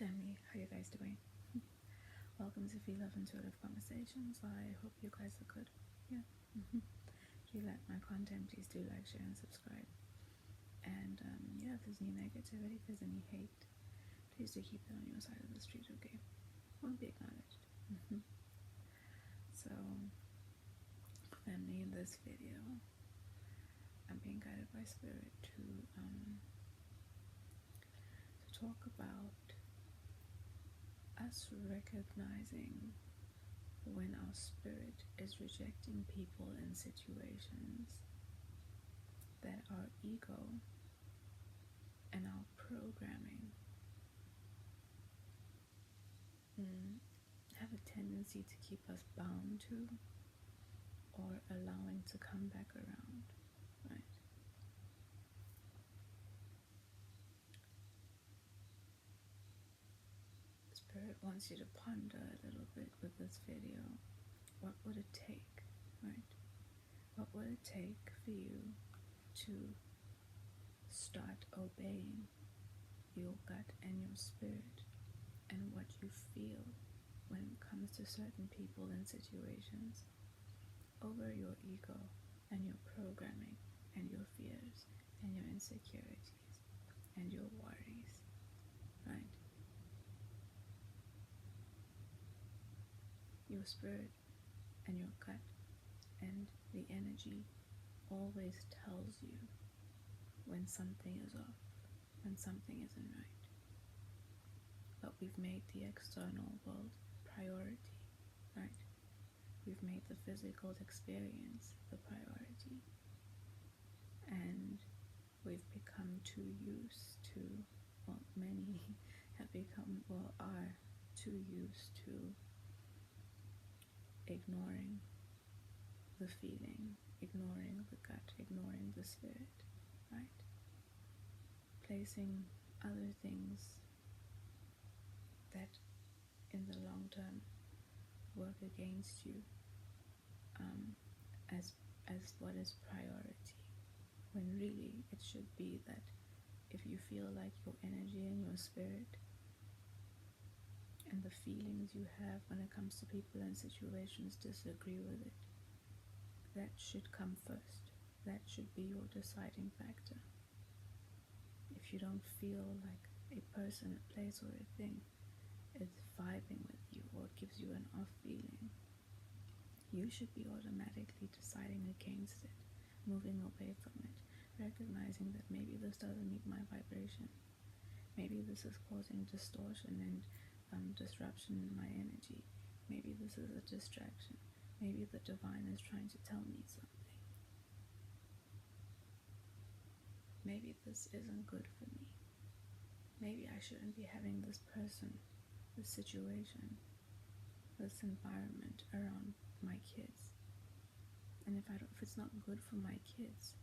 family, how you guys doing? Welcome to Phie.Love Intuitive Conversations. I hope you guys are good. Yeah. If you like my content, please do like, share, and subscribe. And yeah, if there's any negativity, if there's any hate, please do keep it on your side of the street, okay? Won't be acknowledged. So, family, in this video, I'm being guided by Spirit to talk about us recognizing when our spirit is rejecting people and situations that our ego and our programming have a tendency to keep us bound to or allowing to come back around, right? Spirit wants you to ponder a little bit with this video. What would it take, right? What would it take for you to start obeying your gut and your spirit and what you feel when it comes to certain people and situations over your ego and your programming and your fears and your insecurities and your worries, right? Your spirit and your gut and the energy always tells you when something is off, when something isn't right. But we've made the external world priority, right? We've made the physical experience the priority. And we've become too used to, well, many have become, well, are too used to ignoring the feeling, ignoring the gut, ignoring the spirit, right? Placing other things that in the long term work against you as what is priority, when really it should be that if you feel like your energy and your spirit and the feelings you have when it comes to people and situations disagree with it, that should come first. That should be your deciding factor. If you don't feel like a person, a place, or a thing is vibing with you or gives you an off feeling, you should be automatically deciding against it, moving away from it, recognizing that maybe this doesn't meet my vibration. Maybe this is causing distortion and disruption in my energy. Maybe this is a distraction. Maybe the divine is trying to tell me something. Maybe this isn't good for me. Maybe I shouldn't be having this person, this situation, this environment around my kids. And if it's not good for my kids,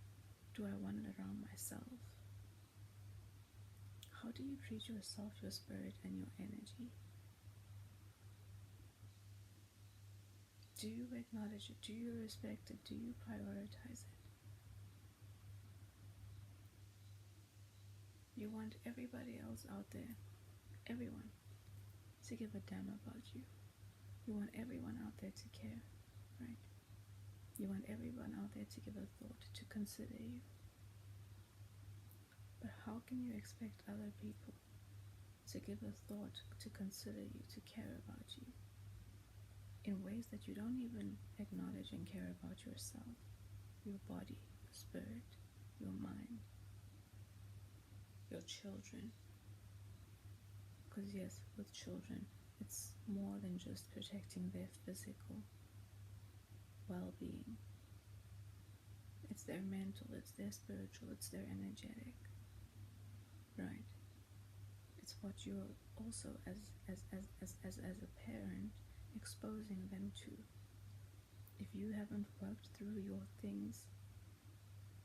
do I want it around myself? How do you treat yourself, your spirit, and your energy? Do you acknowledge it? Do you respect it? Do you prioritize it? You want everybody else out there, everyone, to give a damn about you. You want everyone out there to care, right? You want everyone out there to give a thought, to consider you. But how can you expect other people to give a thought, to consider you, to care about you in ways that you don't even acknowledge and care about yourself, your body, your spirit, your mind, your children? Because yes, with children, it's more than just protecting their physical well-being. It's their mental, it's their spiritual, it's their energetic, right? It's what you're also as a parent exposing them to. If you haven't worked through your things,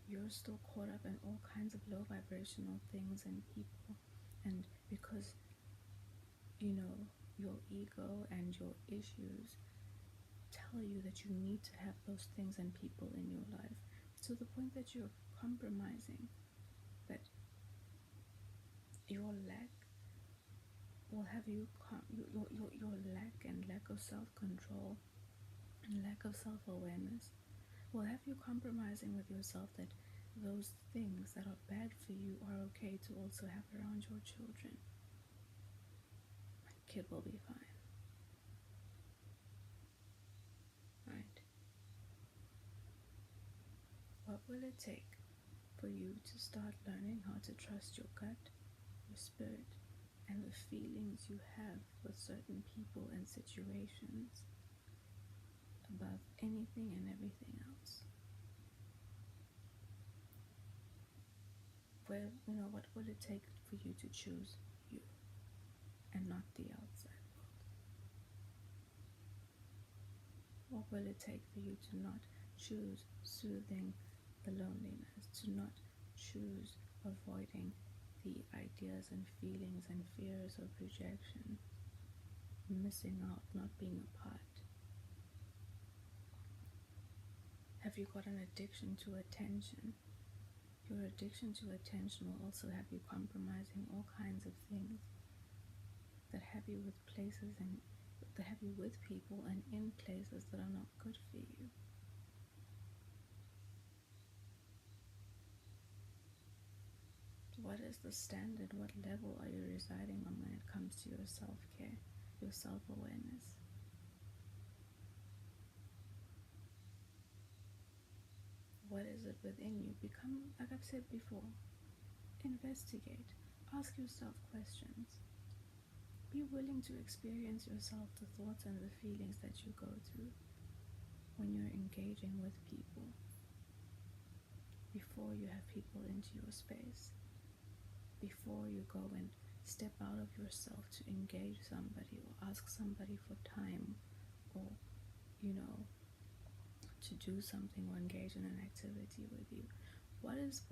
you're still caught up in all kinds of low vibrational things and people, and because your ego and your issues tell you that you need to have those things and people in your life to the point that you're compromising, that your lack will have you, your lack of self-control and lack of self-awareness will have you compromising with yourself that those things that are bad for you are okay to also have around your children. My kid will be fine. Right? What will it take for you to start learning how to trust your gut, your spirit, and the feelings you have with certain people and situations above anything and everything else? What will it take for you to choose you and not the outside world? What will it take for you to not choose soothing the loneliness, to not choose avoiding the ideas and feelings and fears of rejection, missing out, not being a part? Have you got an addiction to attention? Your addiction to attention will also have you compromising all kinds of things that have you with places and that have you with people and in places that are not good for you. What is the standard? What level are you residing on when it comes to your self-care, your self-awareness? What is it within you? Become, like I've said before, investigate. Ask yourself questions. Be willing to experience yourself, the thoughts and the feelings that you go through when you're engaging with people, before you have people into your space, before you go and step out of yourself to engage somebody or ask somebody for time, or to do something or engage in an activity with you. What is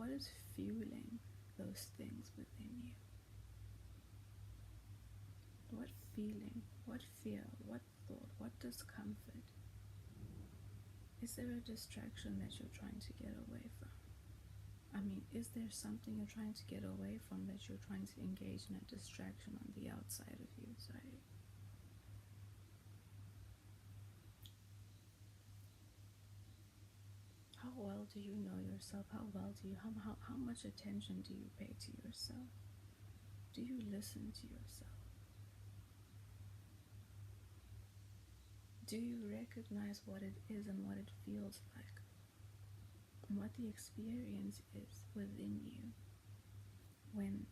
fueling those things within you? What feeling, what fear, what thought, what discomfort? Is there a distraction that you're trying to get away from? Is there something you're trying to get away from that you're trying to engage in a distraction on the outside of you? Sorry. How well do you know yourself? How much attention do you pay to yourself? Do you listen to yourself? Do you recognize what it is and what it feels like, and what the experience is within you when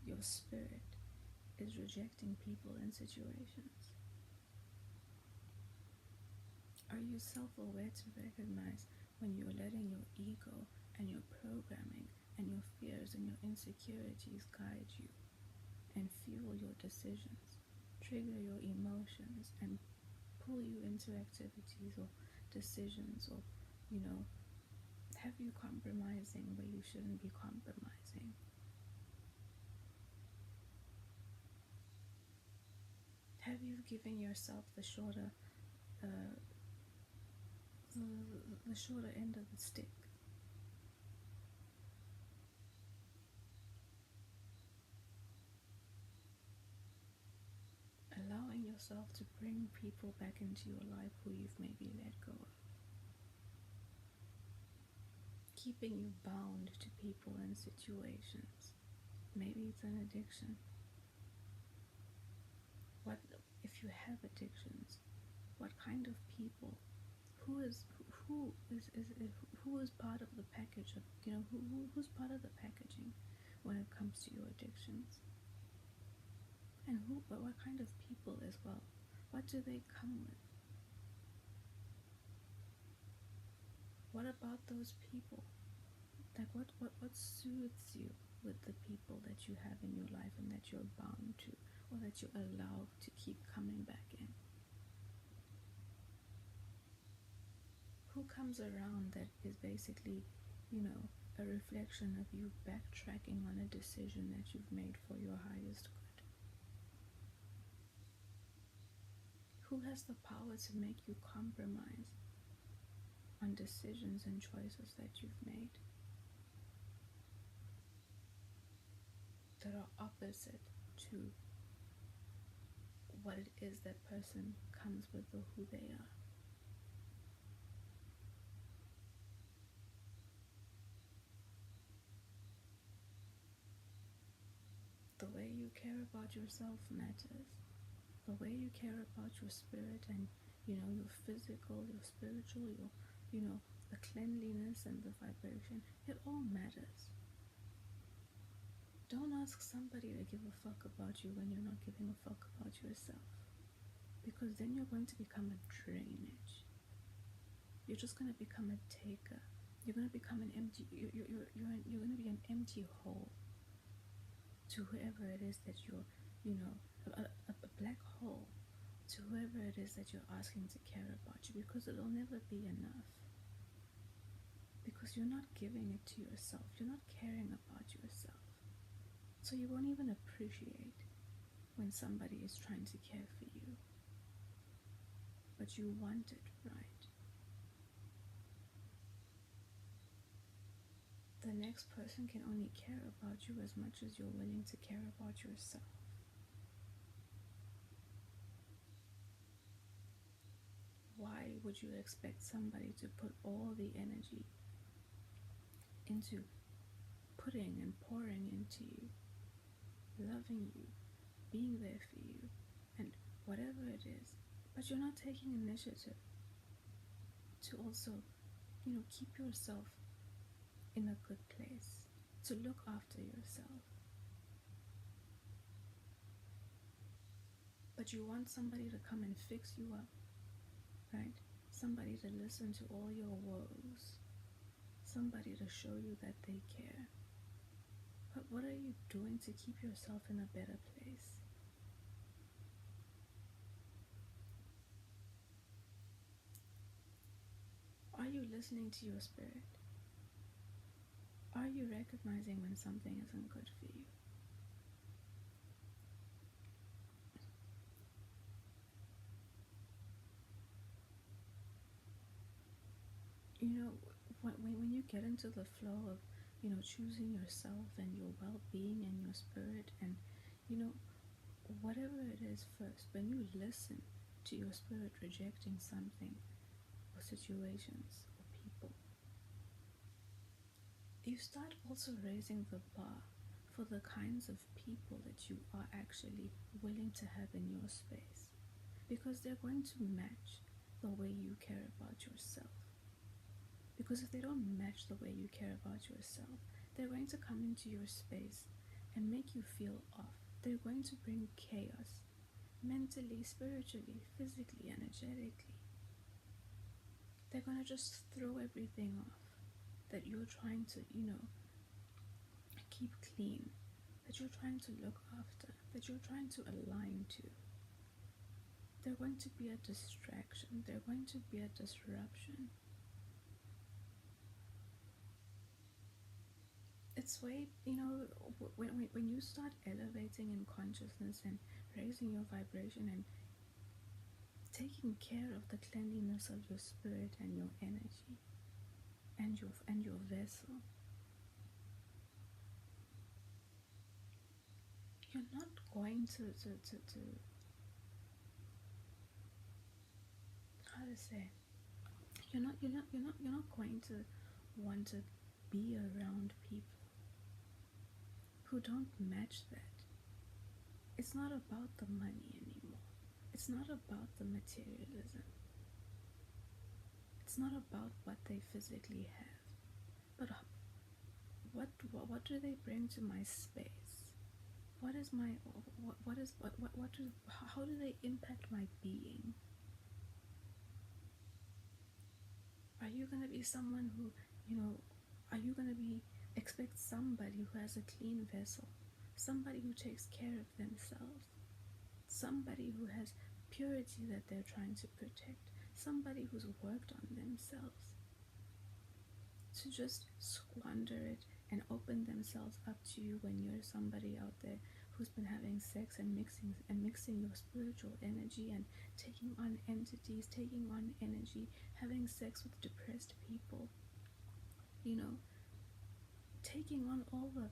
your spirit is rejecting people and situations? Are you self-aware to recognize when you're letting your ego and your programming and your fears and your insecurities guide you and fuel your decisions, trigger your emotions, and pull you into activities or decisions, or have you compromising where you shouldn't be compromising? Have you given yourself the shorter end of the stick? Allowing yourself to bring people back into your life who you've maybe let go of. Keeping you bound to people and situations. Maybe it's an addiction. What if you have addictions? What kind of people? Who is part of the package of who's part of the packaging when it comes to your addictions? And what kind of people as well? What do they come with? What about those people? Like what soothes you with the people that you have in your life and that you're bound to, or that you allow to keep coming back in? Who comes around that is basically, a reflection of you backtracking on a decision that you've made for your highest good? Who has the power to make you compromise on decisions and choices that you've made that are opposite to what it is that person comes with or who they are. The way you care about yourself matters. The way you care about your spirit and, your physical, your spiritual, the cleanliness and the vibration, it all matters. Don't ask somebody to give a fuck about you when you're not giving a fuck about yourself, because then you're going to become a drainage. You're just going to become a taker. You're going to become an empty. You're going to be an empty hole to whoever it is that you're, a black hole to whoever it is that you're asking to care about you, because it'll never be enough. Because you're not giving it to yourself. You're not caring about yourself. So you won't even appreciate when somebody is trying to care for you. But you want it, right? The next person can only care about you as much as you're willing to care about yourself. Why would you expect somebody to put all the energy into putting and pouring into you, loving you, being there for you, and whatever it is, but you're not taking initiative to also, keep yourself in a good place, to look after yourself? But you want somebody to come and fix you up, right? Somebody to listen to all your woes, somebody to show you that they care. But what are you doing to keep yourself in a better place? Are you listening to your spirit? Are you recognizing when something isn't good for you? When you get into the flow of, choosing yourself and your well-being and your spirit and, whatever it is first, when you listen to your spirit rejecting something or situations or people, you start also raising the bar for the kinds of people that you are actually willing to have in your space, because they're going to match the way you care about yourself. Because if they don't match the way you care about yourself, they're going to come into your space and make you feel off. They're going to bring chaos, mentally, spiritually, physically, energetically. They're going to just throw everything off that you're trying to, keep clean, that you're trying to look after, that you're trying to align to. They're going to be a distraction. They're going to be a disruption. It's way, when you start elevating in consciousness and raising your vibration and taking care of the cleanliness of your spirit and your energy and your vessel, you're not going to how to say, you're not going to want to be around people who don't match that. It's not about the money anymore. It's not about the materialism. It's not about what they physically have, but what do they bring to my space? What is my how do they impact my being? Are you gonna be someone who, are you gonna expect somebody who has a clean vessel, somebody who takes care of themselves, somebody who has purity that they're trying to protect, somebody who's worked on themselves, to just squander it and open themselves up to you when you're somebody out there who's been having sex and mixing your spiritual energy and taking on entities, taking on energy, having sex with depressed people, taking on all the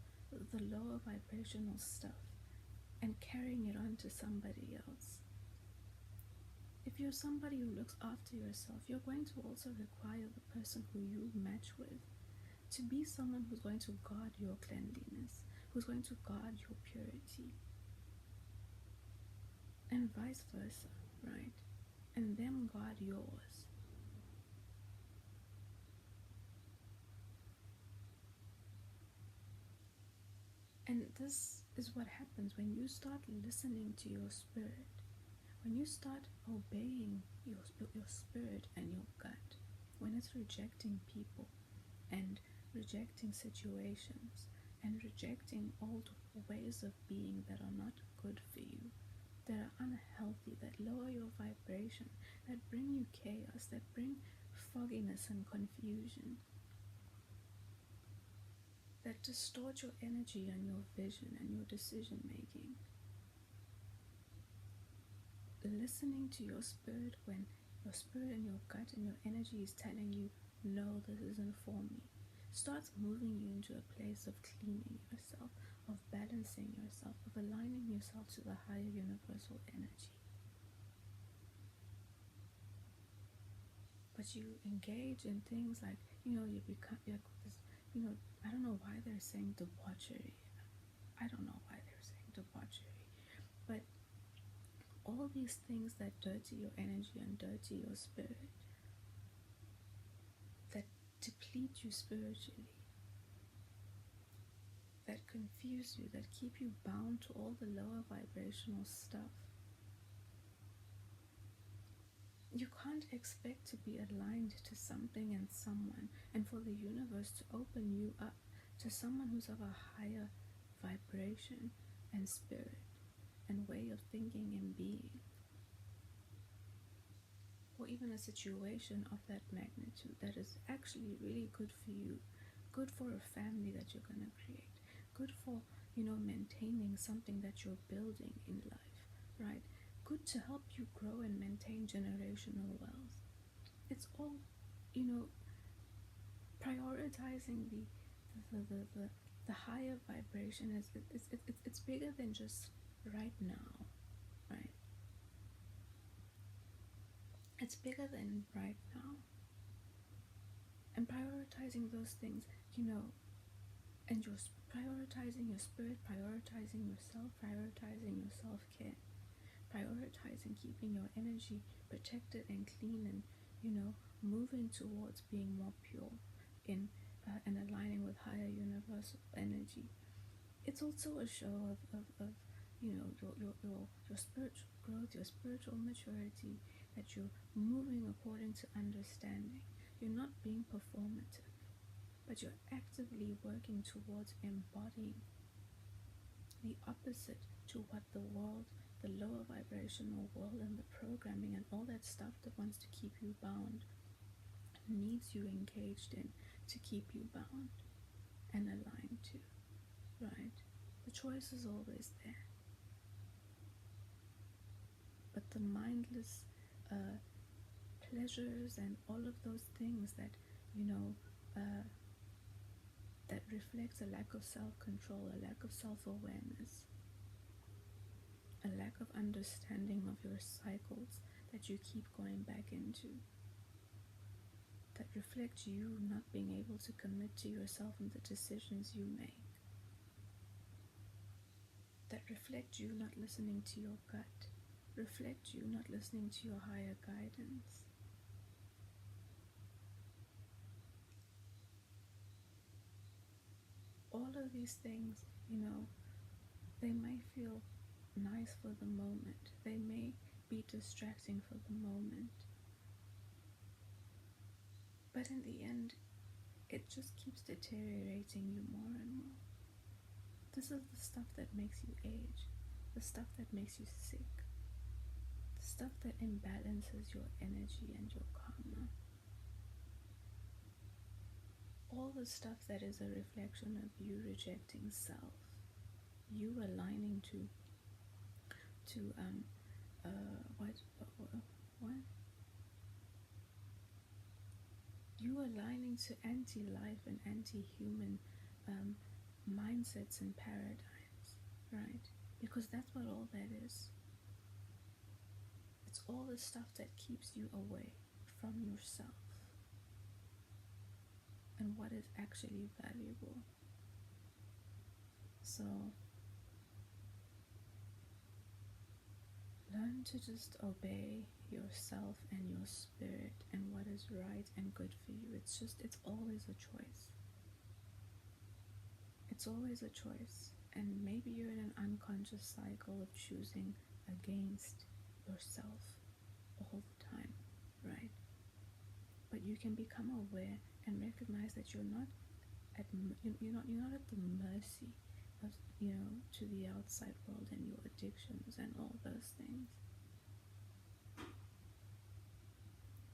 lower vibrational stuff and carrying it on to somebody else. If you're somebody who looks after yourself, you're going to also require the person who you match with to be someone who's going to guard your cleanliness, who's going to guard your purity, and vice versa, right? And them guard yours. And this is what happens when you start listening to your spirit, when you start obeying your spirit and your gut, when it's rejecting people and rejecting situations and rejecting old ways of being that are not good for you, that are unhealthy, that lower your vibration, that bring you chaos, that bring fogginess and confusion, that distort your energy and your vision and your decision making. Listening to your spirit when your spirit and your gut and your energy is telling you, no, this isn't for me, starts moving you into a place of cleaning yourself, of balancing yourself, of aligning yourself to the higher universal energy. But you engage in things like, you become, I don't know why they're saying debauchery. I don't know why they're saying debauchery. But all these things that dirty your energy and dirty your spirit, that deplete you spiritually, that confuse you, that keep you bound to all the lower vibrational stuff. You can't expect to be aligned to something and someone, and for the universe to open you up to someone who's of a higher vibration and spirit and way of thinking and being, or even a situation of that magnitude that is actually really good for you, good for a family that you're going to create, good for, maintaining something that you're building in life, right? Good to help you grow and maintain generational wealth. It's all, prioritizing the higher vibration. It's bigger than just right now, right? It's bigger than right now. And prioritizing those things, and you're prioritizing your spirit, prioritizing yourself, prioritizing your self-care, prioritizing keeping your energy protected and clean, and moving towards being more pure in and aligning with higher universal energy. It's also a show of your spiritual growth, your spiritual maturity, that you're moving according to understanding. You're not being performative, but you're actively working towards embodying the opposite to what the world, the lower vibrational world, and the programming and all that stuff that wants to keep you bound, needs you engaged in to keep you bound and aligned to, right? The choice is always there. But the mindless pleasures and all of those things that, that reflects a lack of self-control, a lack of self-awareness, a lack of understanding of your cycles that you keep going back into, that reflect you not being able to commit to yourself and the decisions you make, that reflect you not listening to your gut, reflect you not listening to your higher guidance. All of these things, they may feel nice for the moment, they may be distracting for the moment, but in the end, it just keeps deteriorating you more and more. This is the stuff that makes you age, the stuff that makes you sick, the stuff that imbalances your energy and your karma. All the stuff that is a reflection of you rejecting self, you aligning to you aligning to anti-life and anti-human mindsets and paradigms, right? Because that's what all that is. It's all the stuff that keeps you away from yourself and what is actually valuable. So learn to just obey yourself and your spirit and what is right and good for you. It's always a choice. It's always a choice. And maybe you're in an unconscious cycle of choosing against yourself all the time, right? But you can become aware and recognize that you're not at the mercy of, to the outside world and your addictions and all those things.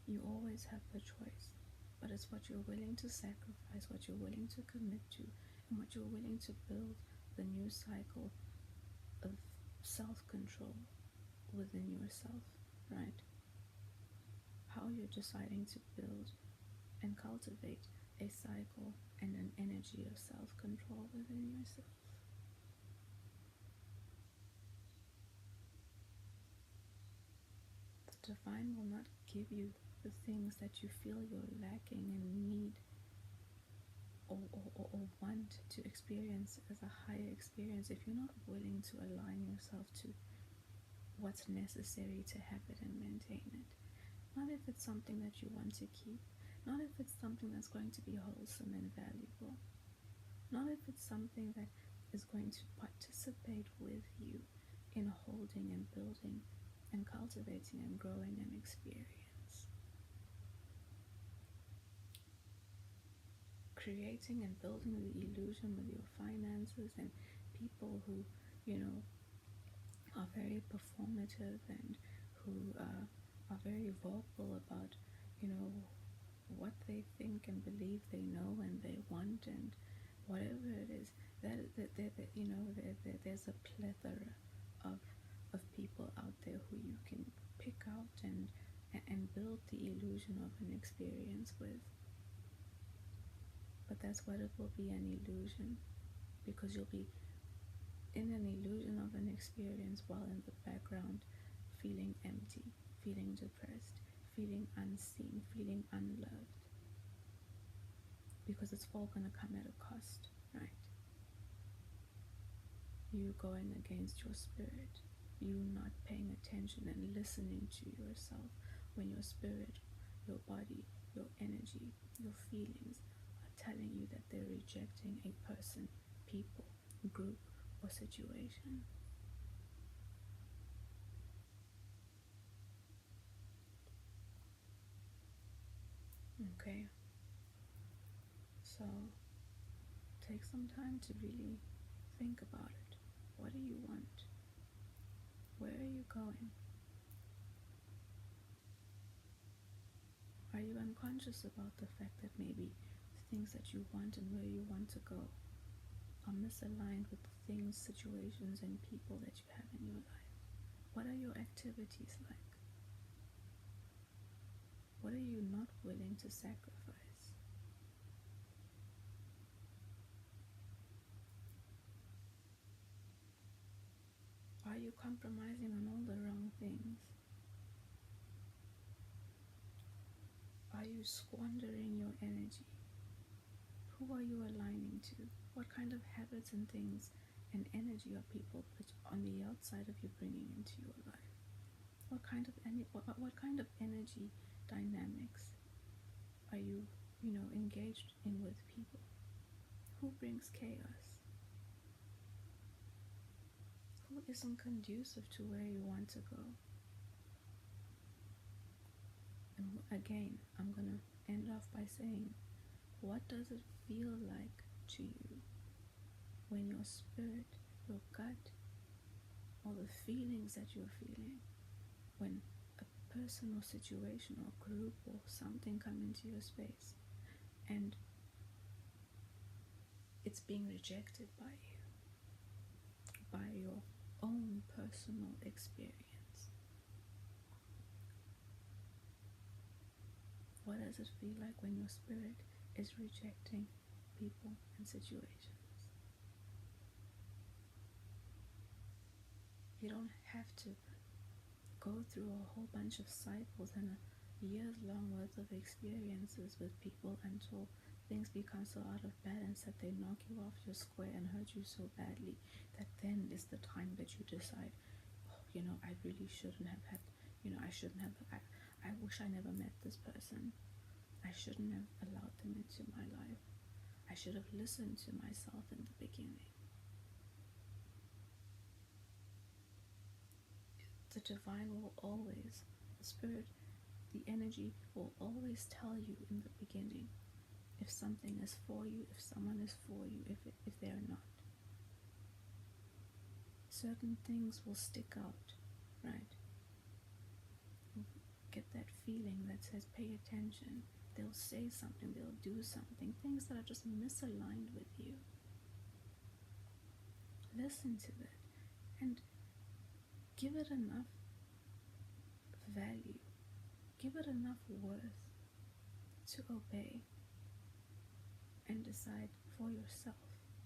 You always have the choice, but it's what you're willing to sacrifice, what you're willing to commit to, and what you're willing to build the new cycle of self-control within yourself, right? How you're deciding to build and cultivate a cycle and an energy of self-control within yourself. The divine will not give you the things that you feel you're lacking and need or want to experience as a higher experience if you're not willing to align yourself to what's necessary to have it and maintain it. Not if it's something that you want to keep, not if it's something that's going to be wholesome and valuable, not if it's something that is going to participate with you in holding and building and cultivating and growing an experience. Creating and building the illusion with your finances and people who, are very performative and who are very vocal about, what they think and believe they know and they want and whatever it is. There's a plethora of people out there who you can pick out and build the illusion of an experience with. But that's what it will be, an illusion, because you'll be in an illusion of an experience while in the background feeling empty, feeling depressed, feeling unseen, feeling unloved, because it's all going to come at a cost, right? You going against your spirit, you not paying attention and listening to yourself when your spirit, your body, your energy, your feelings telling you that they're rejecting a person, people, group, or situation. Okay, so take some time to really think about it. What do you want? Where are you going? Are you unconscious about the fact that maybe things that you want and where you want to go are misaligned with the things, situations, and people that you have in your life? What are your activities like? What are you not willing to sacrifice? Are you compromising on all the wrong things? Are you squandering your energy? Who are you aligning to? What kind of habits and things and energy are people on the outside of you bringing into your life? What kind of energy dynamics are you, engaged in with people? Who brings chaos? Who isn't conducive to where you want to go? And again, I'm going to end off by saying, what does it feel like to you when your spirit, your gut, all the feelings that you're feeling, when a person or situation or group or something come into your space and it's being rejected by you, by your own personal experience? What does it feel like when your spirit is rejecting people and situations? You don't have to go through a whole bunch of cycles and a years long worth of experiences with people until things become so out of balance that they knock you off your square and hurt you so badly that then is the time that you decide, oh, I really shouldn't have had, I shouldn't have, I wish I never met this person. I shouldn't have allowed them into my life. I should have listened to myself in the beginning. The divine will always, the spirit, the energy will always tell you in the beginning if something is for you, if someone is for you, if they're not. Certain things will stick out, right? You'll get that feeling that says pay attention. They'll say something, they'll do something, things that are just misaligned with you. Listen to it and give it enough value, give it enough worth to obey and decide for yourself.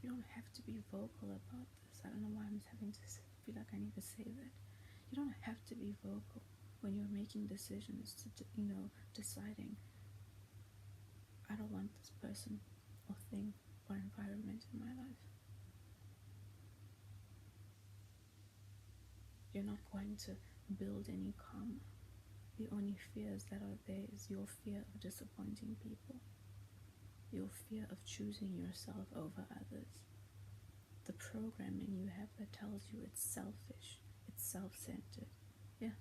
You don't have to be vocal about this. I don't know why I'm having to feel like I need to say that. You don't have to be vocal when you're making decisions to, deciding, I don't want this person or thing or environment in my life. You're not going to build any karma. The only fears that are there is your fear of disappointing people, your fear of choosing yourself over others, the programming you have that tells you it's selfish, it's self-centered. Yeah,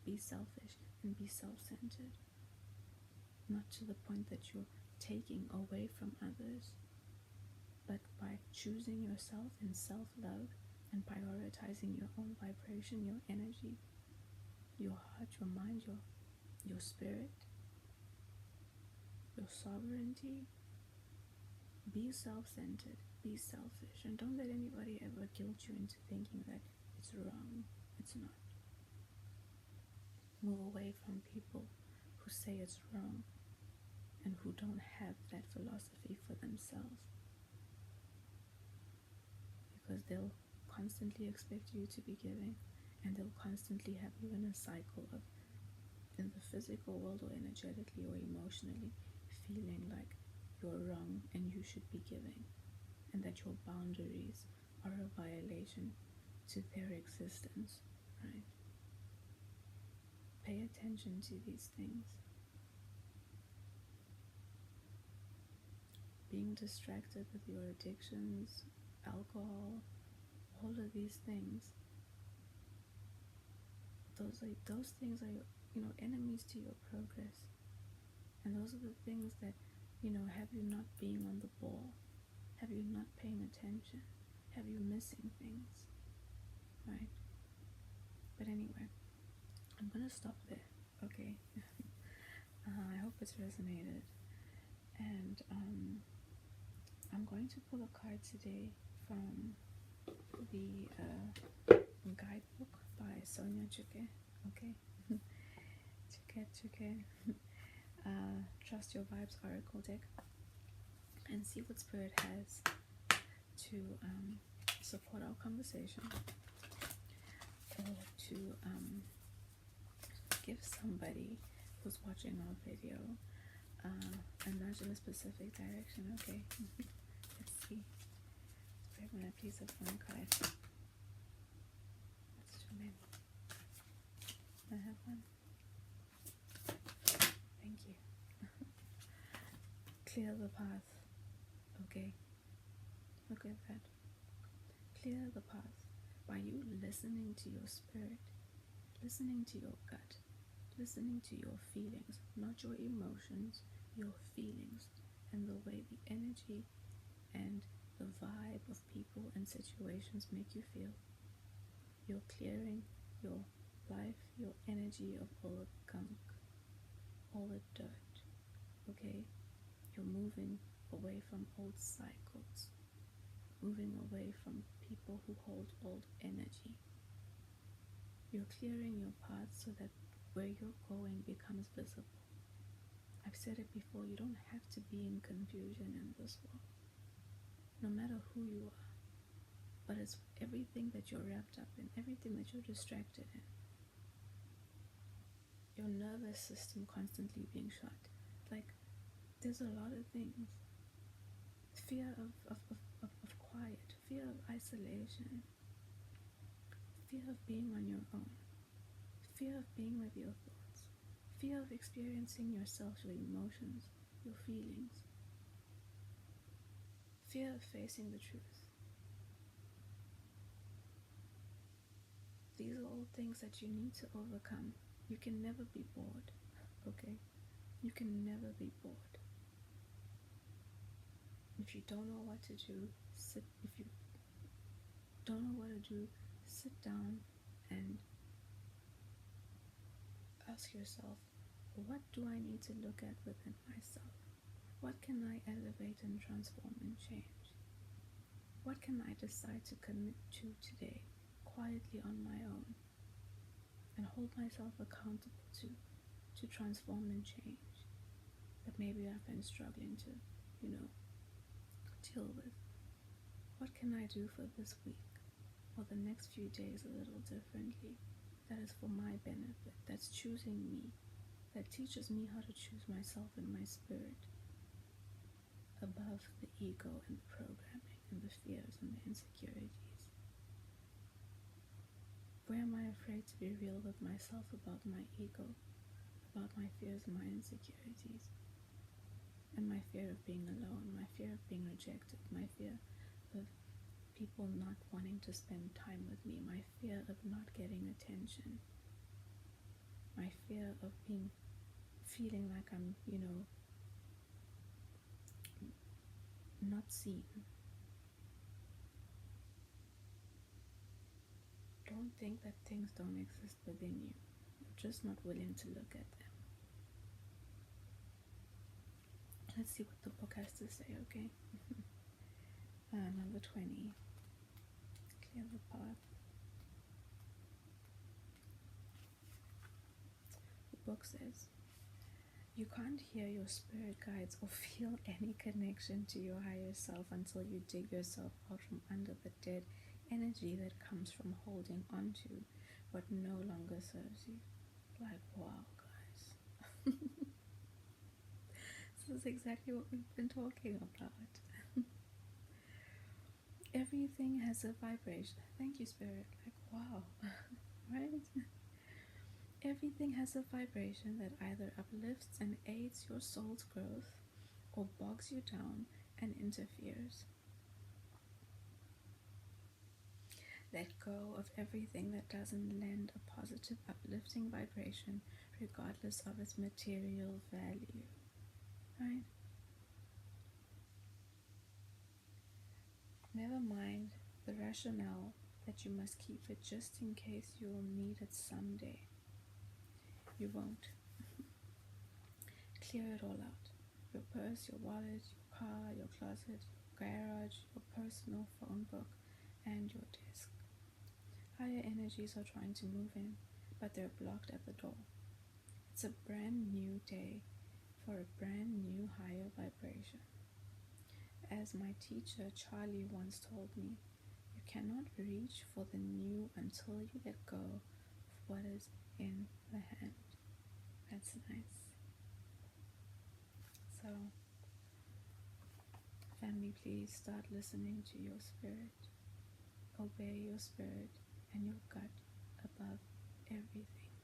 be selfish and be self-centered. Not to the point that you're taking away from others, but by choosing yourself in self-love and prioritizing your own vibration, your energy, your heart, your mind, your spirit, your sovereignty. Be self-centered, be selfish, and don't let anybody ever guilt you into thinking that it's wrong. It's not. Move away from people who say it's wrong and who don't have that philosophy for themselves, because they'll constantly expect you to be giving, and they'll constantly have you in a cycle of, in the physical world or energetically or emotionally, feeling like you're wrong and you should be giving, and that your boundaries are a violation to their existence, right? Pay attention to these things. Being distracted with your addictions, alcohol, all of these things, those things are enemies to your progress, and those are the things that have you not being on the ball, have you not paying attention, have you missing things, right? But anyway, I'm gonna stop there, okay? I hope it's resonated, and I'm going to pull a card today from the guidebook by Sonia Chuke, okay? Chuke. Trust Your Vibes Oracle deck, and see what Spirit has to support our conversation, or to give somebody who's watching our video a nudge in a specific direction, okay? Let's see. Spirit, want a piece of one card. That's too many. I have one. Thank you. Clear the path. Okay. Look at that. Clear the path by you listening to your spirit, listening to your gut, listening to your feelings, not your emotions, your feelings, and the way the energy and the vibe of people and situations make you feel. You're clearing your life, your energy of all the gunk, all the dirt, okay? You're moving away from old cycles, moving away from people who hold old energy. You're clearing your path so that where you're going becomes visible. I've said it before, you don't have to be in confusion in this world, no matter who you are, but it's everything that you're wrapped up in, everything that you're distracted in, your nervous system constantly being shot. Like, there's a lot of things. Fear of quiet, fear of isolation, fear of being on your own, fear of being with your thoughts, fear of experiencing yourself, your emotions, your feelings, fear of facing the truth. These are all things that you need to overcome. You can never be bored, okay? You can never be bored. If you don't know what to do, if you don't know what to do, sit down and ask yourself, what do I need to look at within myself? What can I elevate and transform and change? What can I decide to commit to today, quietly on my own, and hold myself accountable to transform and change, that maybe I've been struggling to, deal with? What can I do for this week or the next few days a little differently, that is for my benefit, that's choosing me, that teaches me how to choose myself and my spirit above the ego and the programming and the fears and the insecurities? Where am I afraid to be real with myself about my ego, about my fears and my insecurities, and my fear of being alone, my fear of being rejected, my fear of people not wanting to spend time with me, my fear of not getting attention, my fear of feeling like I'm, not seen. Don't think that things don't exist within you. You're just not willing to look at them. Let's see what the book has to say, okay? Number 20. Clear the path. The book says, you can't hear your spirit guides or feel any connection to your higher self until you dig yourself out from under the dead energy that comes from holding on to what no longer serves you. Like, wow, guys. This is exactly what we've been talking about. Everything has a vibration. Thank you, Spirit. Like, wow. Right? Everything has a vibration that either uplifts and aids your soul's growth or bogs you down and interferes. Let go of everything that doesn't lend a positive, uplifting vibration, regardless of its material value. Right? Never mind the rationale that you must keep it just in case you will need it someday. You won't. Clear it all out. Your purse, your wallet, your car, your closet, your garage, your personal phone book, and your desk. Higher energies are trying to move in, but they're blocked at the door. It's a brand new day for a brand new higher vibration. As my teacher Charlie once told me, you cannot reach for the new until you let go of what is in the hand. That's nice. So, family, please start listening to your spirit. Obey your spirit and your gut above everything.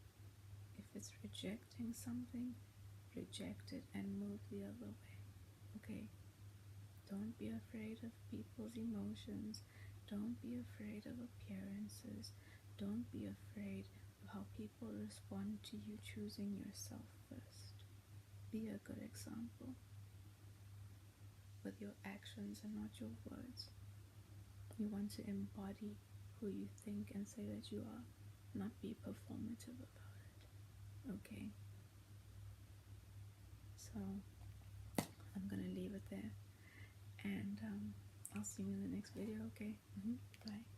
If it's rejecting something, reject it and move the other way. Okay? Don't be afraid of people's emotions. Don't be afraid of appearances. Don't be afraid of how people respond to you choosing yourself first. Be a good example with your actions and not your words. You want to embody who you think and say that you are, not be performative about it. Okay? So, I'm going to leave it there. And I'll see you in the next video, okay? Bye.